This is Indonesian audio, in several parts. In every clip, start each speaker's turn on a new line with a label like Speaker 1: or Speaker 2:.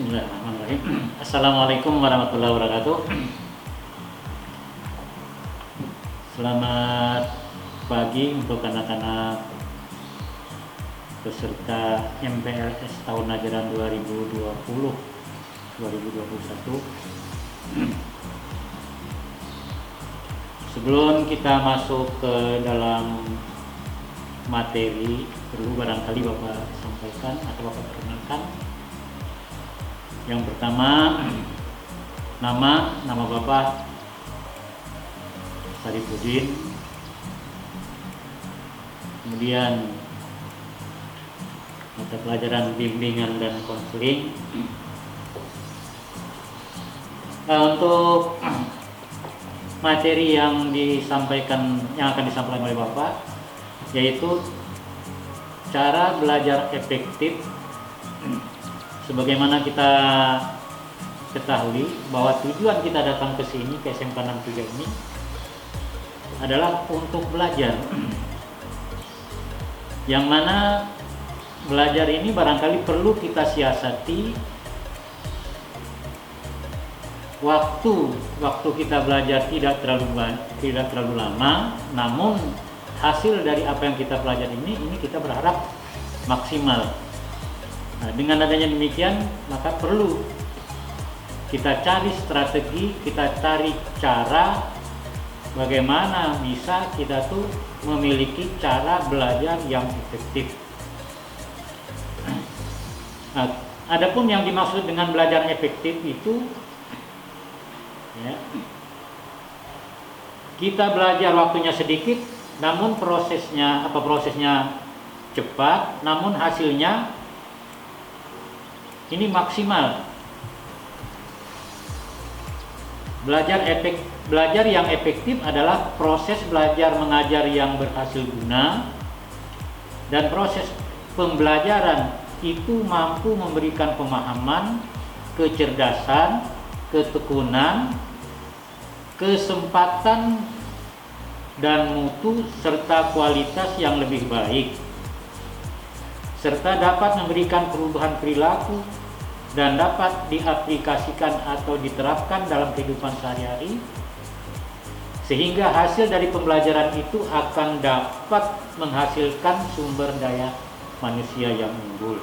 Speaker 1: Bismillahirrahmanirrahim. Assalamualaikum warahmatullahi wabarakatuh. Selamat pagi untuk anak-anak peserta MPLS tahun ajaran 2020-2021. Sebelum kita masuk ke dalam materi, perlu barangkali Bapak sampaikan atau Bapak perkenalkan. Yang pertama, nama Bapak Saripudin. Kemudian mata pelajaran bimbingan dan konseling. Untuk materi yang akan disampaikan oleh Bapak, yaitu cara belajar efektif. Sebagaimana kita ketahui bahwa tujuan kita datang ke sini, ke SMK 63 ini adalah untuk belajar. Yang mana belajar ini barangkali perlu kita siasati waktu kita belajar tidak terlalu lama, namun hasil dari apa yang kita pelajari ini kita berharap maksimal. Nah, dengan adanya demikian, maka perlu kita cari strategi, kita cari cara bagaimana bisa kita tuh memiliki cara belajar yang efektif. Nah, adapun yang dimaksud dengan belajar efektif itu, ya, kita belajar waktunya sedikit, namun prosesnya cepat, namun hasilnya ini maksimal. Belajar yang efektif adalah proses belajar mengajar yang berhasil guna, dan proses pembelajaran itu mampu memberikan pemahaman, kecerdasan, ketekunan, kesempatan, dan mutu serta kualitas yang lebih baik, serta dapat memberikan perubahan perilaku dan dapat diaplikasikan atau diterapkan dalam kehidupan sehari-hari, sehingga hasil dari pembelajaran itu akan dapat menghasilkan sumber daya manusia yang unggul.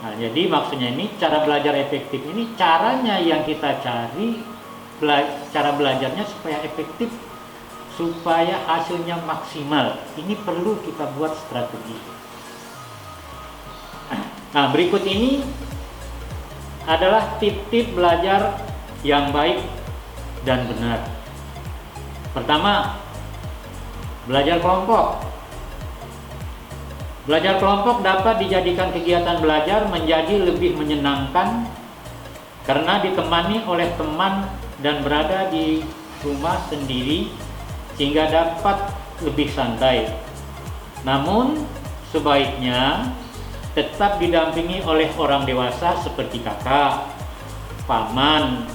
Speaker 1: Nah, jadi maksudnya ini cara belajar efektif ini caranya yang kita cari, cara belajarnya supaya efektif, supaya hasilnya maksimal. Ini perlu kita buat strategi. Nah, berikut ini adalah tip-tip belajar yang baik dan benar. Pertama, belajar kelompok. Belajar kelompok dapat dijadikan kegiatan belajar menjadi lebih menyenangkan karena ditemani oleh teman dan berada di rumah sendiri, sehingga dapat lebih santai. Namun, sebaiknya tetap didampingi oleh orang dewasa seperti kakak, paman,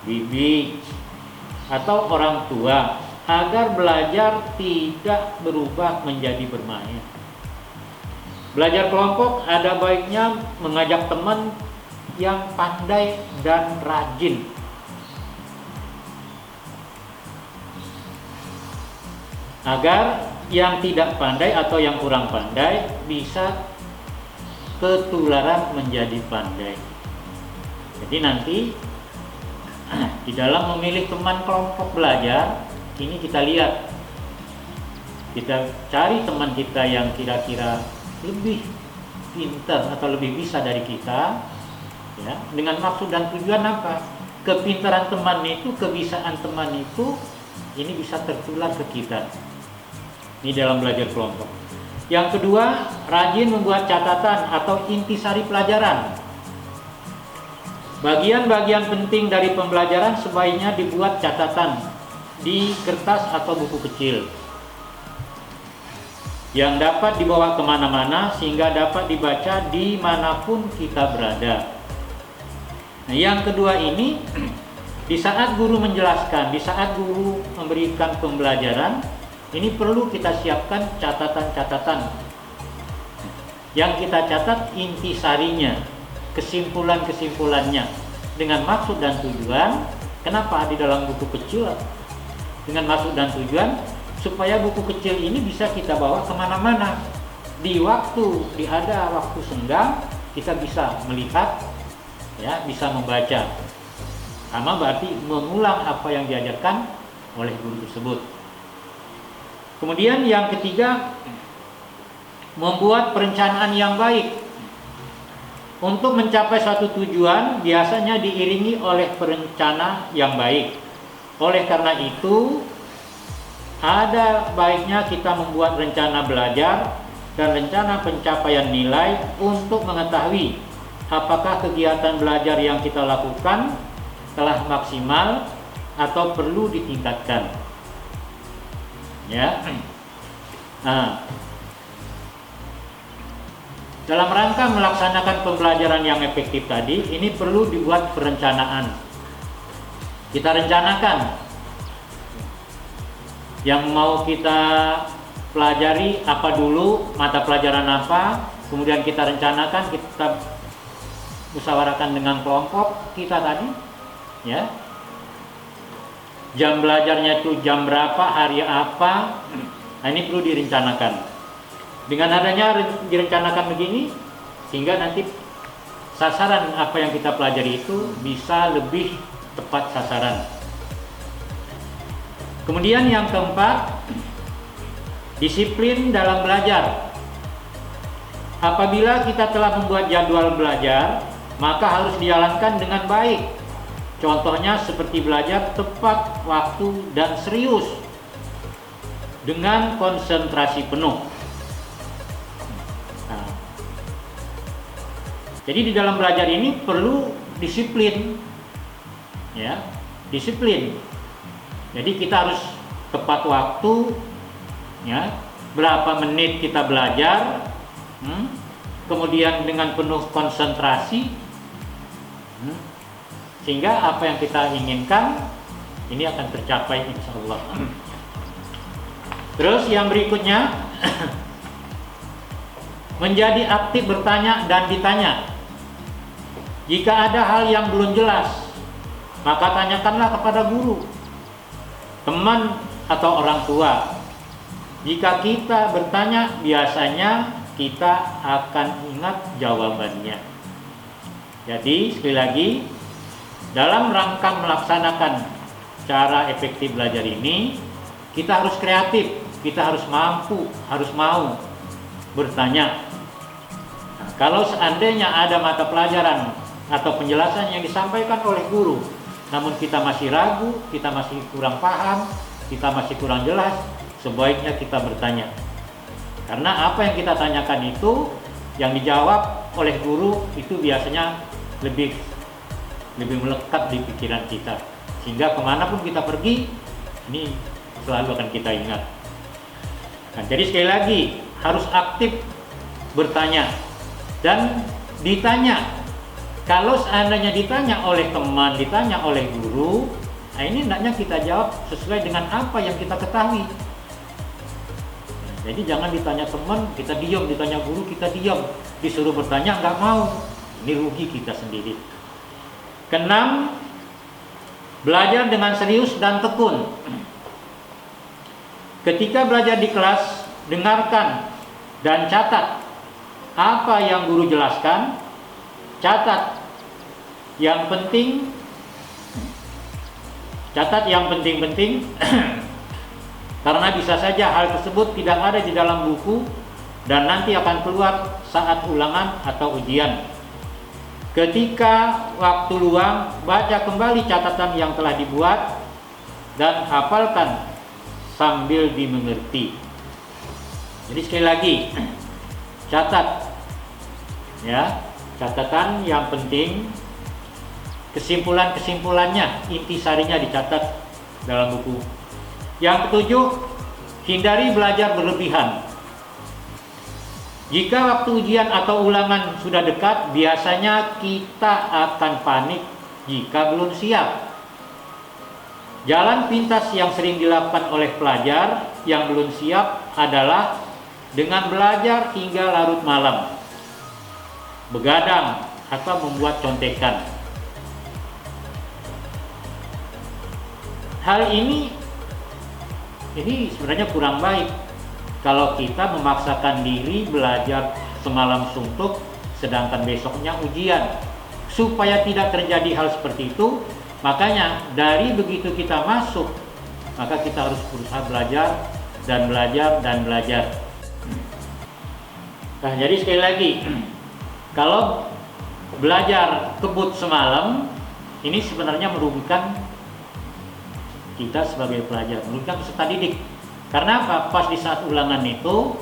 Speaker 1: bibi, atau orang tua agar belajar tidak berubah menjadi bermain. Belajar kelompok ada baiknya mengajak teman yang pandai dan rajin. Agar yang tidak pandai atau yang kurang pandai bisa ketularan menjadi pandai. Jadi nanti di dalam memilih teman kelompok belajar ini kita lihat, kita cari teman kita yang kira-kira lebih pintar atau lebih bisa dari kita, ya, dengan maksud dan tujuan apa? Kepintaran teman itu, kebisaan teman itu ini bisa tertular ke kita. Ini dalam belajar kelompok. Yang kedua, rajin membuat catatan atau intisari pelajaran. Bagian-bagian penting dari pembelajaran sebaiknya dibuat catatan di kertas atau buku kecil yang dapat dibawa kemana-mana sehingga dapat dibaca dimanapun kita berada. Nah, yang kedua ini, di saat guru menjelaskan, di saat guru memberikan pembelajaran, ini perlu kita siapkan catatan-catatan yang kita catat intisarinya. kesimpulan-kesimpulannya dengan maksud dan tujuan. Kenapa di dalam buku kecil? Dengan maksud dan tujuan supaya buku kecil ini bisa kita bawa kemana-mana. Di ada waktu senggang kita bisa melihat, ya, bisa membaca. Sama berarti mengulang apa yang diajarkan oleh guru tersebut. Kemudian yang ketiga, membuat perencanaan yang baik. Untuk mencapai suatu tujuan biasanya diiringi oleh perencana yang baik. Oleh karena itu, ada baiknya kita membuat rencana belajar dan rencana pencapaian nilai untuk mengetahui apakah kegiatan belajar yang kita lakukan telah maksimal atau perlu ditingkatkan. Ya. Nah, dalam rangka melaksanakan pembelajaran yang efektif tadi, ini perlu dibuat perencanaan. Kita rencanakan yang mau kita pelajari apa dulu, mata pelajaran apa, kemudian kita rencanakan, kita musyawarahkan dengan kelompok kita tadi, ya. Jam belajarnya itu jam berapa, hari apa, nah ini perlu direncanakan. Dengan adanya direncanakan begini, sehingga nanti sasaran apa yang kita pelajari itu bisa lebih tepat sasaran. Kemudian yang keempat, disiplin dalam belajar. Apabila kita telah membuat jadwal belajar, maka harus dijalankan dengan baik. Contohnya seperti belajar tepat waktu dan serius dengan konsentrasi penuh. Jadi di dalam belajar ini perlu disiplin, ya, disiplin. Jadi kita harus tepat waktu, ya, berapa menit kita belajar, kemudian dengan penuh konsentrasi, sehingga apa yang kita inginkan ini akan tercapai insya Allah. Terus yang berikutnya, menjadi aktif bertanya dan ditanya. Jika ada hal yang belum jelas, maka tanyakanlah kepada guru, teman, atau orang tua. Jika kita bertanya, biasanya kita akan ingat jawabannya. Jadi, sekali lagi, dalam rangka melaksanakan cara efektif belajar ini, kita harus kreatif, kita harus mampu, harus mau bertanya. Nah, kalau seandainya ada mata pelajaran atau penjelasan yang disampaikan oleh guru, namun kita masih ragu, kita masih kurang paham, kita masih kurang jelas, sebaiknya kita bertanya. Karena apa yang kita tanyakan itu, yang dijawab oleh guru itu biasanya lebih melekat di pikiran kita, sehingga kemanapun kita pergi, ini selalu akan kita ingat. Nah, jadi sekali lagi harus aktif bertanya dan ditanya. Kalau seandainya ditanya oleh teman, ditanya oleh guru, nah ini hendaknya kita jawab sesuai dengan apa yang kita ketahui. Jadi jangan ditanya teman, kita diam, ditanya guru, kita diam. Disuruh bertanya, nggak mau. Ini rugi kita sendiri. Keenam, belajar dengan serius dan tekun. Ketika belajar di kelas, dengarkan dan catat apa yang guru jelaskan. Catat yang penting, karena bisa saja hal tersebut tidak ada di dalam buku dan nanti akan keluar saat ulangan atau ujian. Ketika waktu luang, baca kembali catatan yang telah dibuat dan hafalkan sambil dimengerti. Jadi sekali lagi, catat, ya. Catatan yang penting, kesimpulannya, intisarinya dicatat dalam buku. Yang ketujuh, hindari belajar berlebihan. Jika waktu ujian atau ulangan sudah dekat, biasanya kita akan panik jika belum siap. Jalan pintas yang sering dilakukan oleh pelajar yang belum siap adalah dengan belajar hingga larut malam, begadang, atau membuat contekan. Hal ini sebenarnya kurang baik kalau kita memaksakan diri belajar semalam suntuk sedangkan besoknya ujian. Supaya tidak terjadi hal seperti itu, makanya dari begitu kita masuk, maka kita harus berusaha belajar dan belajar dan belajar. Nah, jadi sekali lagi, kalau belajar kebut semalam, ini sebenarnya merugikan kita sebagai pelajar, merugikan peserta didik. Karena apa? Pas di saat ulangan itu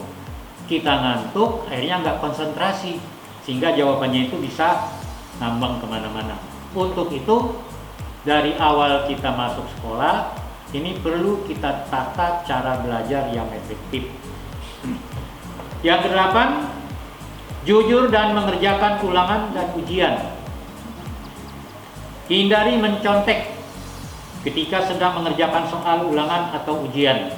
Speaker 1: kita ngantuk, akhirnya nggak konsentrasi, sehingga jawabannya itu bisa ngambang kemana-mana. Untuk itu, dari awal kita masuk sekolah, ini perlu kita tata cara belajar yang efektif. Yang kedelapan, jujur dan mengerjakan ulangan dan ujian. Hindari mencontek ketika sedang mengerjakan soal ulangan atau ujian.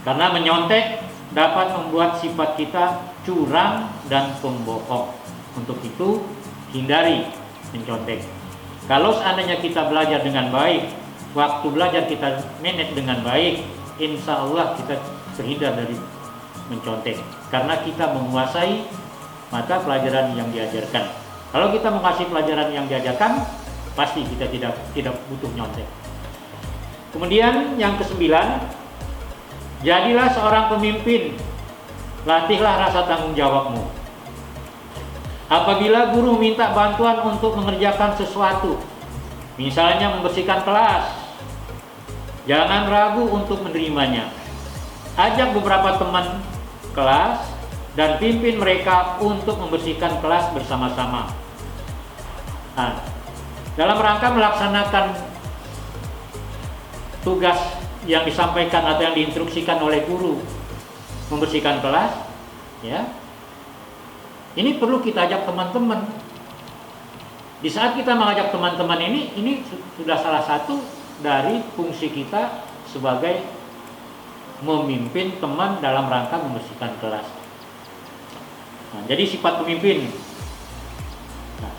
Speaker 1: Karena menyontek dapat membuat sifat kita curang dan pembohong. Untuk itu, hindari mencontek. Kalau seandainya kita belajar dengan baik, waktu belajar kita manage dengan baik, insya Allah kita terhindar dari mencontek. Karena kita menguasai mata pelajaran yang diajarkan. Kalau kita menguasai pelajaran yang diajarkan, pasti kita tidak butuh nyontek. Kemudian yang kesembilan, jadilah seorang pemimpin, latihlah rasa tanggung jawabmu. Apabila guru minta bantuan untuk mengerjakan sesuatu, misalnya membersihkan kelas, jangan ragu untuk menerimanya. Ajak beberapa teman kelas dan pimpin mereka untuk membersihkan kelas bersama-sama. Nah, dalam rangka melaksanakan tugas yang disampaikan atau yang diinstruksikan oleh guru membersihkan kelas, ya, ini perlu kita ajak teman-teman. Di saat kita mengajak teman-teman ini sudah salah satu dari fungsi kita sebagai memimpin teman dalam rangka membersihkan kelas. Nah, jadi sifat pemimpin. Nah,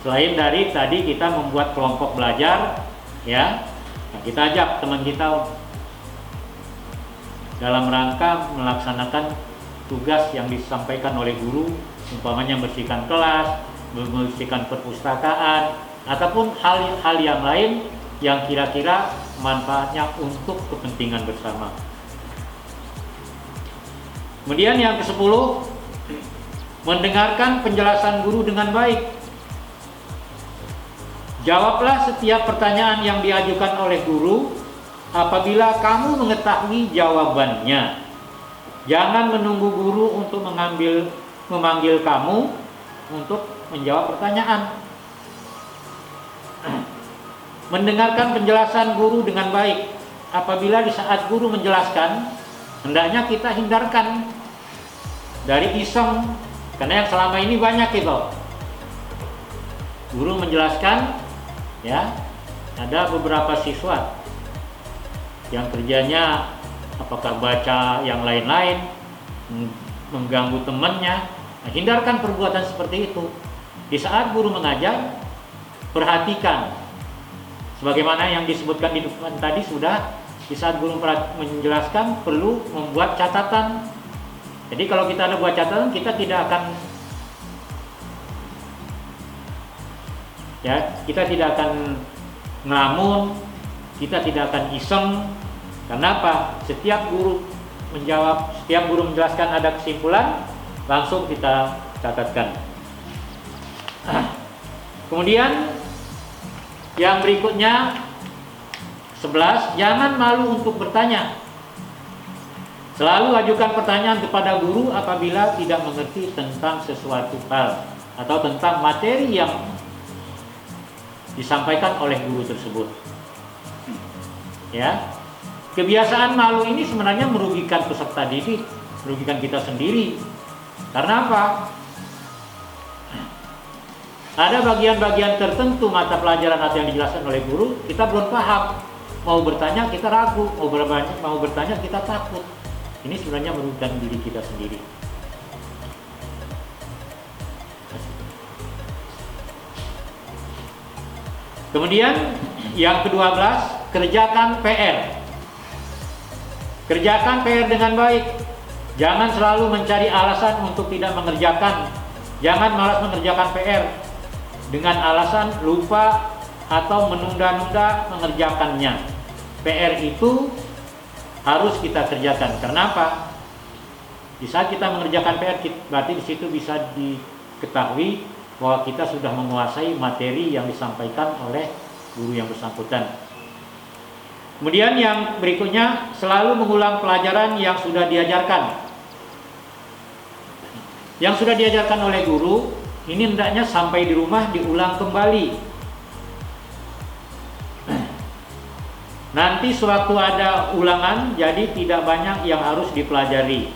Speaker 1: selain dari tadi kita membuat kelompok belajar, ya, nah, kita ajak teman kita dalam rangka melaksanakan tugas yang disampaikan oleh guru, umpamanya membersihkan kelas, membersihkan perpustakaan, ataupun hal-hal yang lain yang kira-kira manfaatnya untuk kepentingan bersama. Kemudian yang ke-10, mendengarkan penjelasan guru dengan baik. Jawablah setiap pertanyaan yang diajukan oleh guru apabila kamu mengetahui jawabannya. Jangan menunggu guru untuk memanggil kamu untuk menjawab pertanyaan. Mendengarkan penjelasan guru dengan baik. Apabila di saat guru menjelaskan, hendaknya kita hindarkan dari iseng, karena yang selama ini banyak itu. Guru menjelaskan, ya, ada beberapa siswa yang kerjanya apakah baca yang lain-lain, mengganggu temannya. Nah, hindarkan perbuatan seperti itu. Di saat guru mengajar, perhatikan. Sebagaimana yang disebutkan di depan tadi sudah, di saat guru menjelaskan perlu membuat catatan. Jadi kalau kita ada buat catatan, kita tidak akan ngelamun, kita tidak akan iseng. Karena apa? Setiap guru menjelaskan ada kesimpulan, langsung kita catatkan. Kemudian yang berikutnya 11, jangan malu untuk bertanya. Selalu ajukan pertanyaan kepada guru apabila tidak mengerti tentang sesuatu hal atau tentang materi yang disampaikan oleh guru tersebut. Ya. Kebiasaan malu ini sebenarnya merugikan peserta didik, merugikan kita sendiri. Karena apa? Ada bagian-bagian tertentu mata pelajaran atau yang dijelaskan oleh guru, kita belum paham. Mau bertanya kita ragu, mau bertanya kita takut. Ini sebenarnya merugikan diri kita sendiri. Kemudian yang ke-12, kerjakan PR. Kerjakan PR dengan baik. Jangan selalu mencari alasan untuk tidak mengerjakan. Jangan malas mengerjakan PR dengan alasan lupa atau menunda-nunda mengerjakannya. PR itu harus kita kerjakan. Kenapa? Di saat kita mengerjakan PR, berarti di situ bisa diketahui bahwa kita sudah menguasai materi yang disampaikan oleh guru yang bersangkutan. Kemudian yang berikutnya, selalu mengulang pelajaran yang sudah diajarkan. Yang sudah diajarkan oleh guru, ini hendaknya sampai di rumah diulang kembali. Nanti sewaktu ada ulangan, jadi tidak banyak yang harus dipelajari.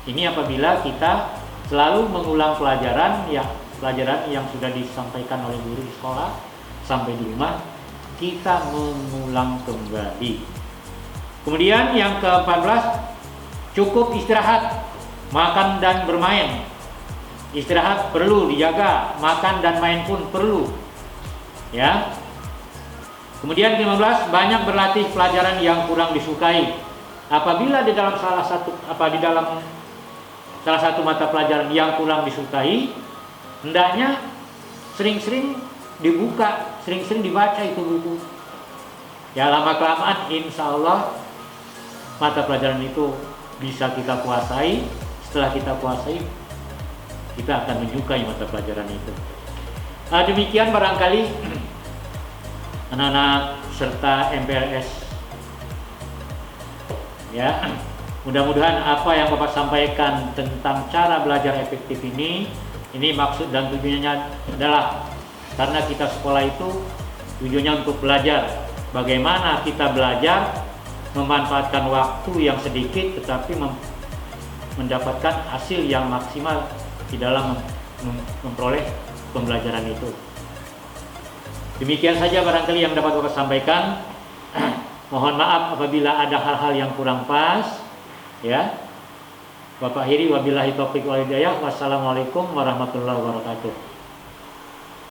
Speaker 1: Ini apabila kita selalu mengulang pelajaran yang sudah disampaikan oleh guru di sekolah, sampai di rumah kita mengulang kembali. Kemudian yang ke-14, cukup istirahat, makan dan bermain. Istirahat perlu dijaga, makan dan main pun perlu. Ya. Kemudian 15, banyak berlatih pelajaran yang kurang disukai. Apabila di dalam salah satu mata pelajaran yang kurang disukai, hendaknya sering-sering dibuka, sering-sering dibaca itu buku. Ya, lama-kelamaan insya Allah mata pelajaran itu bisa kita kuasai. Setelah kita kuasai, kita akan menyukai mata pelajaran itu. Demikian barangkali anak-anak serta MPLS. Ya, mudah-mudahan apa yang Bapak sampaikan tentang cara belajar efektif ini maksud dan tujuannya adalah karena kita sekolah itu tujuannya untuk belajar. Bagaimana kita belajar memanfaatkan waktu yang sedikit tetapi mendapatkan hasil yang maksimal di dalam memperoleh pembelajaran itu. Demikian saja barangkali yang dapat Bapak sampaikan. Mohon maaf apabila ada hal-hal yang kurang pas. Ya. Bapak akhiri wabillahi taufiq wal hidayah. Wassalamualaikum warahmatullahi wabarakatuh.